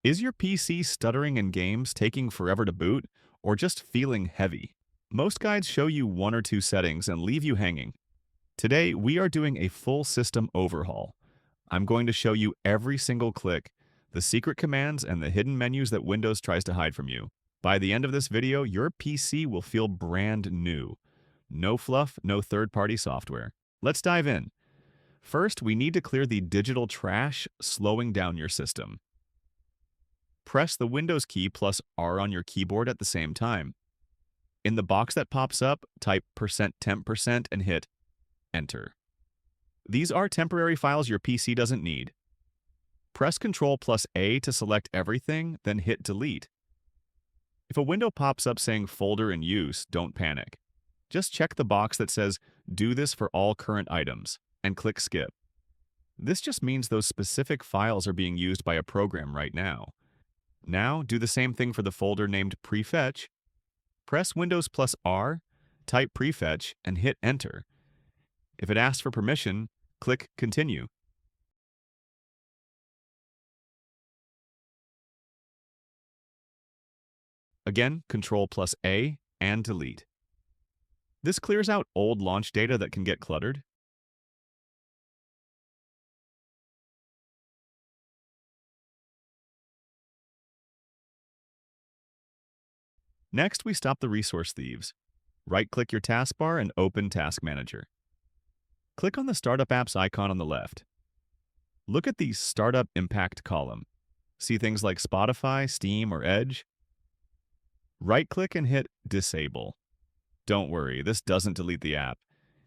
Is your PC stuttering in games, taking forever to boot, or just feeling heavy? Most guides show you one or two settings and leave you hanging. Today, we are doing a full system overhaul. I'm going to show you every single click, the secret commands, and the hidden menus that Windows tries to hide from you. By the end of this video, your PC will feel brand new. No fluff, no third-party software. Let's dive in. First, we need to clear the digital trash slowing down your system. Press the Windows key plus R on your keyboard at the same time. In the box that pops up, type %temp% and hit Enter. These are temporary files your PC doesn't need. Press Ctrl plus A to select everything, then hit Delete. If a window pops up saying Folder in use, don't panic. Just check the box that says Do this for all current items, and click Skip. This just means those specific files are being used by a program right now. Now, do the same thing for the folder named Prefetch. Press Windows plus R, type Prefetch, and hit Enter. If it asks for permission, click Continue. Again, Ctrl plus A and Delete. This clears out old launch data that can get cluttered. Next, we stop the resource thieves. Right-click your taskbar and open Task Manager. Click on the Startup Apps icon on the left. Look at the Startup Impact column. See things like Spotify, Steam, or Edge? Right-click and hit Disable. Don't worry, this doesn't delete the app.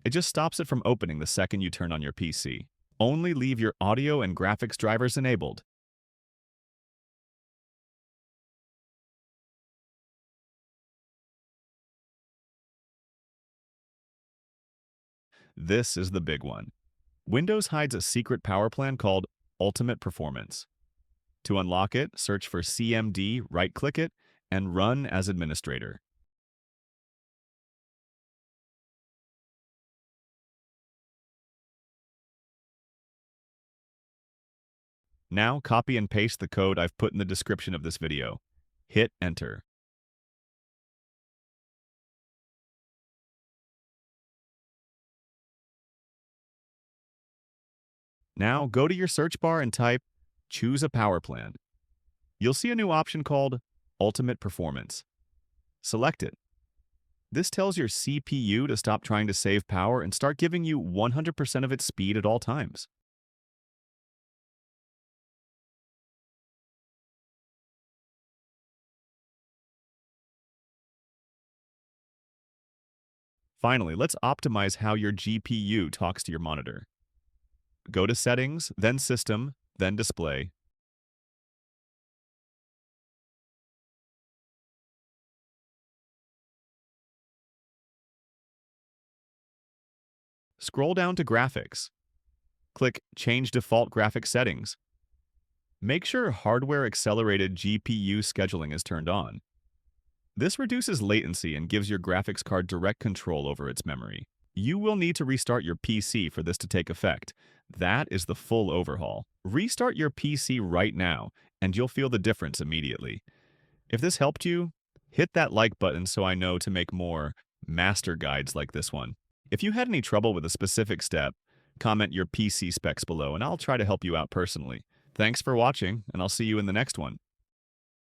It just stops it from opening the second you turn on your PC. Only leave your audio and graphics drivers enabled. This is the big one. Windows hides a secret power plan called Ultimate Performance. To unlock it, search for CMD, right-click it, and run as administrator. Now copy and paste the code I've put in the description of this video. Hit Enter. Now go to your search bar and type Choose a Power Plan. You'll see a new option called Ultimate Performance. Select it. This tells your CPU to stop trying to save power and start giving you 100% of its speed at all times. Finally, let's optimize how your GPU talks to your monitor. Go to Settings, then System, then Display. Scroll down to Graphics. Click Change Default Graphics Settings. Make sure Hardware Accelerated GPU Scheduling is turned on. This reduces latency and gives your graphics card direct control over its memory. You will need to restart your PC for this to take effect. That is the full overhaul. Restart your PC right now, and you'll feel the difference immediately. If this helped you, hit that like button so I know to make more master guides like this one. If you had any trouble with a specific step, comment your PC specs below and I'll try to help you out personally. Thanks for watching, and I'll see you in the next one.